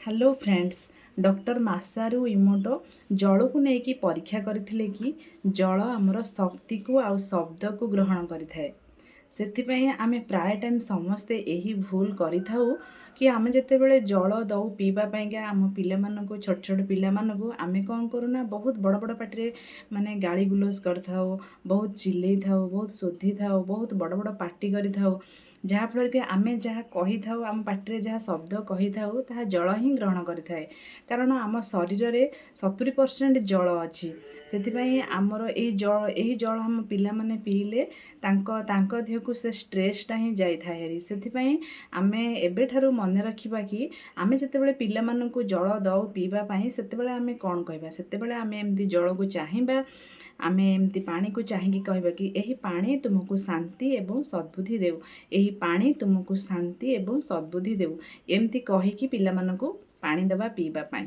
Hello friends. Doctor Masaru इमोटो जल को लेकिन परीक्षा करथिले कि जल आमर शक्ति को आउ शब्द को ग्रहण करिथाए। सेथिपई आमे प्राय टाइम समस्ते यही भूल करिथाउ कि आमे जेतेबेले जल दऊ पीवा पाइंका आम पिला मानकु छोट छोट पिला मानकु आमे कौन करूना बहुत बड़ बड़ पाटिरे माने गाली गुलज करथाउ, बहुत चिल्लई थाउ, बहुत शोधी थाउ, बहुत बड़ बड़ पार्टी करिथाउ। जहाँफल कि आमे जहाँ कही थाउ आम पाटिरे जहाँ शब्द कही थाउ ताहा जल ही ग्रहण करिथाए। कारण आम शरीर रे 70% जल अछि। सेथिपई आमर एही जल हम पिला माने पीले तांको देहकु से स्ट्रेसटा ही जाई थाए हेरी। सेथिपई आमे एबेठारु मने रखिबा कि आमे जेतेबेले पिलामानंकु जल दऊ पीवा पाई सेतेबेले आमे कौन कहबा, सेतेबेले आमे एमती जल को चाहिबा, आमे एमती पानी को चाहिकी कहबा कि एही पानी तुमको शांति एवं सद्बुद्धि देउ, एही पानी तुमको शांति एवं सद्बुद्धि देउ, एमती कहिकी पिलामानंकु पानी दबा पीवा पाई।